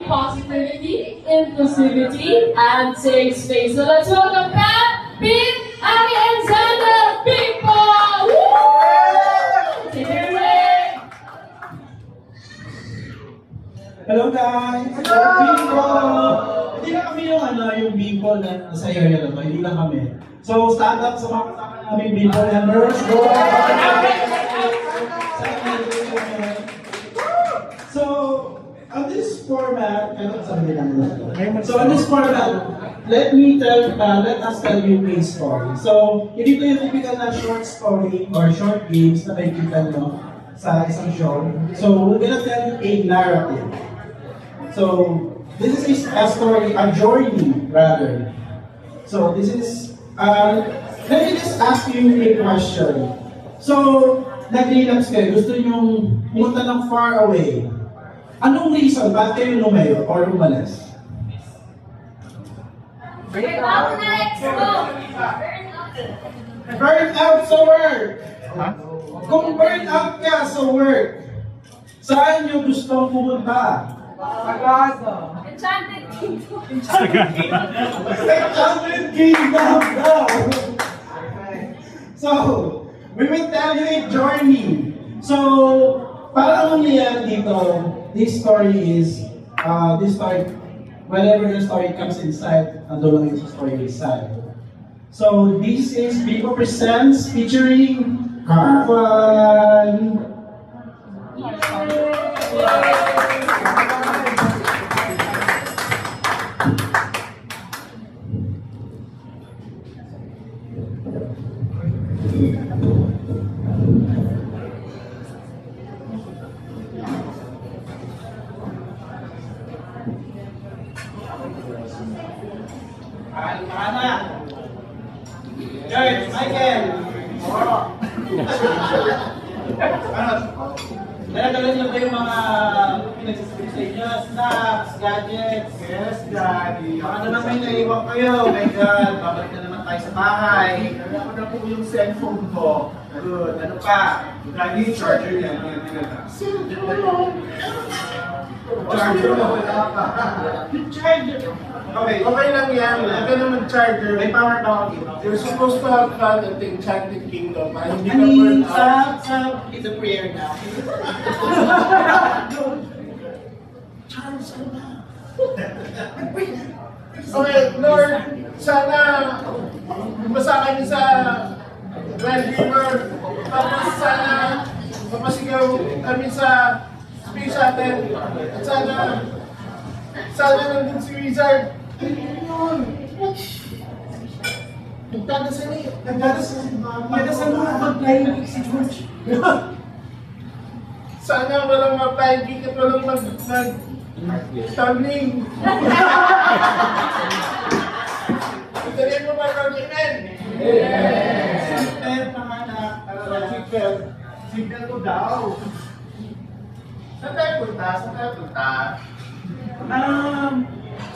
positivity, inclusivity, and safe space. So let's welcome Pat, Pete, Abby, and Xander, people! Woo! Take it away! Hello guys! Hello! People! Hindi lang kami yung people na sa area na to, hindi lang kami. So stand up sa mga kasama namin people members. Go! So, on this format, on this format, let us tell you a story. So, hindi ito yung typical na short story or short games na makikita nyo sa isang show. So, we're gonna tell you a narrative. So, this is a story, a journey rather. So, this is, let me just ask you a question. So, nag-relapse kayo, gusto nyo pumunta ng far away. Anong reason? Ba't kayo lumayo or umalis? Burn out sa work! Kung burn out ka sa work, saan nyo gustong pumunta? Enchanted Kingdom. Enchanted Kingdom daw! So, we will tell you a journey. So, para ang nangyayari dito, this story, whenever the story comes inside, ando lang yung story inside. So, this is Vivo Presents featuring Carvan. Ana. George, Michael. Dala-dala niyo ba yung mga pinagsasabi sa inyo? Snacks, gadgets? Yes, Daddy. Baka naman may naiwan kayo. Oh my God, babalik na naman tayo sa bahay. Kaya ko na po yung cellphone ko. Good, ano pa? Daddy, charger yan. Charger mo, wala pa. Yung charger. Okay, Okay lang yan. Huwag ka na mag-charger. may power bank dito. You're supposed to have fun at the Enchanted Kingdom. Para hindi I ka mean, burn out. it's a prayer now. Charles, ano ba? Okay, Lord, sana bumasa kami sa Red River. Tapos sana mapasigaw kami sa Space Shuttle. At sana nandun si Wizard. Ayun. Nagdadasal eh. Nagdadasal mo mag-flying si George. Sana walang mag-flying kick at walang mag-tumbling. Ituloy mo ba ang imen? Seatbelt, panganak. Seatbelt. Seatbelt ko daw. Saan tayo punta?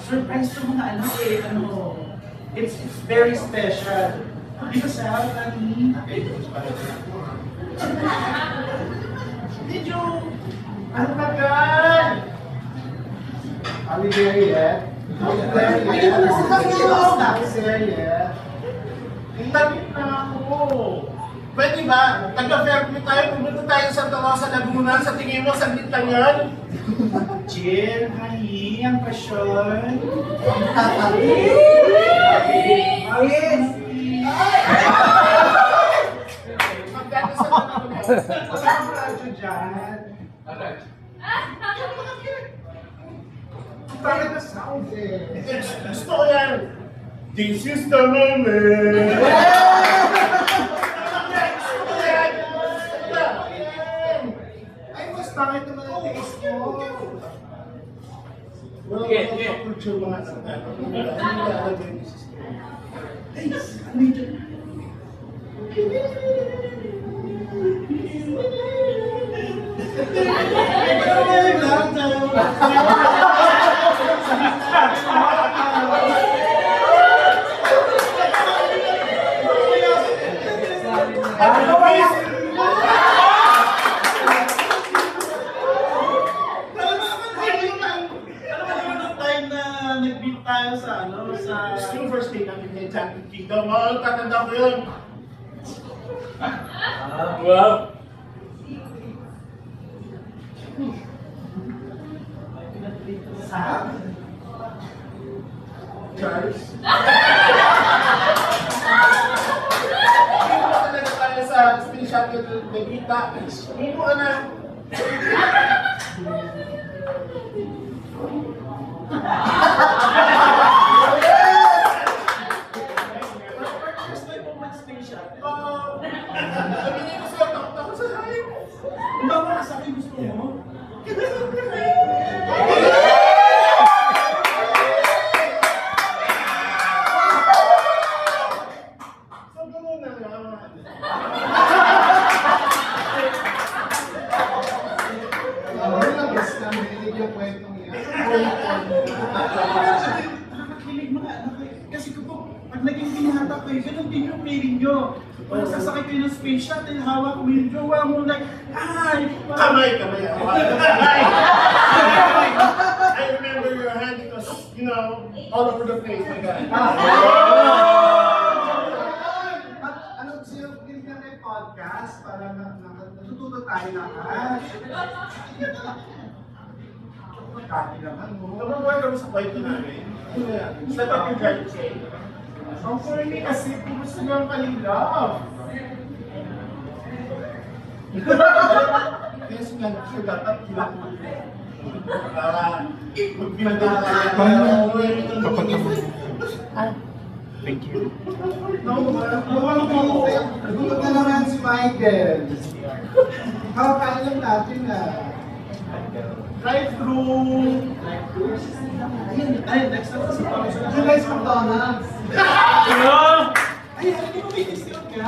Surprise to mga it's very special. Because did you, Ano ba gan? Are we there yet? Are we there yet? Intapit na ako. Pwede ba? Taga-fair tayo, pumunta tayo sa Rosa, Laguna. Sa tingin mo, saglit lang yan? Jill, honey, ang pasyon. Yes! Magdadasal na ako na. Ang radyo dyan. Bakit na sound eh? Gusto ko yan. This is the moment. Ay, mas pangit naman ang taste mo. Well, culture mga Ay, medyo. nag-meet tayo sa Yung first day namin kay Enchanted Kingdom. Tatanda ko yun. Wow. sa Charles. Dito talaga tayo sa Space Shuttle Megita. Dito ka na. first time mo mag-space shuttle. Sabi niyo gusto ko takot ako sa lalim. Kung ba mga sa akin gusto mo? So, gano'n na naman. Nakakilig mga anak eh. Kasi kapag pag naging binata kayo, ganun din yung feeling nyo. Pag sasakay kayo ng space shuttle, hawak mo yung jowa mo like, ay! Kamay. I remember your hand because, you know, all over the place, my God. Ano gusto yung pinigyan ng podcast para natututo tayo lahat. Kami naman mo. Nababuhay kami sa kwento namin. Step up your trying to say. Ang sorry kasi gusto niyo ang kalilab. Kaya sinabi ko dapat kilang para magpinagdala Nagulat na naman si Michael. Kakakain lang natin na. drive-thru. Ayun, next time sa Pao siya. Yung guys, McDonald's. Ay, hindi mo may discount ka?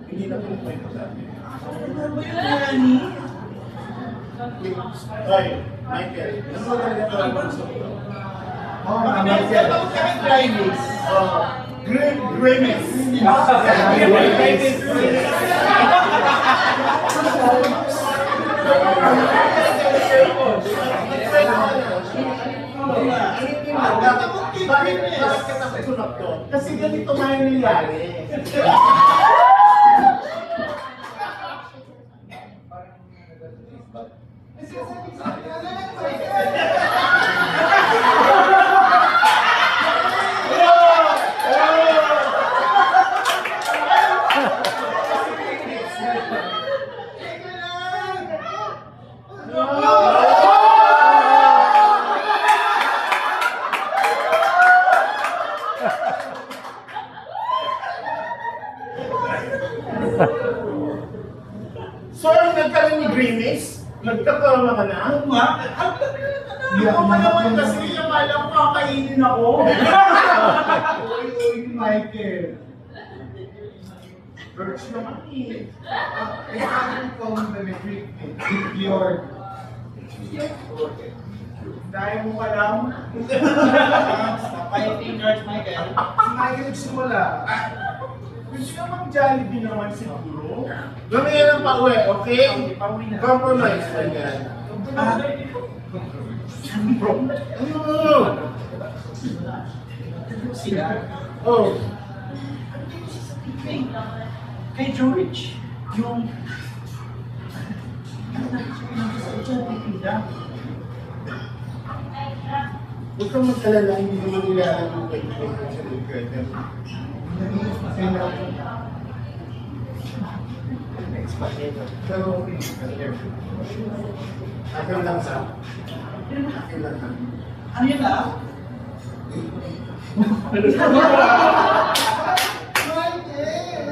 Hindi na pinakwento sa atin. Ano ba yun, Rani? Ay, Michael. Ano ba talaga ang gusto ko? Oh, Michael. Grimace. Grimace. Bakit ka nakusunak doon? Kasi ganito nga yung nangyari. So, ang nagkaroon ni Grimace, nagkakaroon ka na? Ano nga? Ako Ako naman kasi yung alam ko kakainin ako. Uy, Michael. Birds naman eh. Exactly from the metric Bjorn. Dahil mo ka lang. Five fingers, Michael. Si Michael nagsimula. Gusto namang Jollibee naman siguro. Gawin ng pauwi, okay? Compromise na yan. Sila. Oh. Kay George, yung... Huwag kang mag-alala, hindi naman nila alam yung kaibigan ko sa Lucretia. Pero okay. Akin lang sa... Akin lang sa... Ano yun ah? Michael!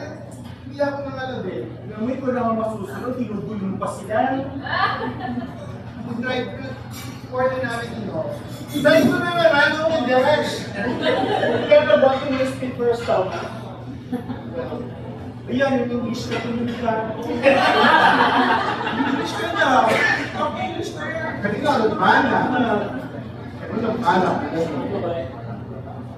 Hindi ako nangalala eh. Gamit ko lang ang masusunod, tinugulong pa sila. Drive ko. Order namin ino. Dahil ko na naman, ano yung dash? Kaya ba yung speed first tama? Ayan, yung English na tumigilan ko. English ka na. Okay, English na yan. Kanina, Lutmana. Walang alak.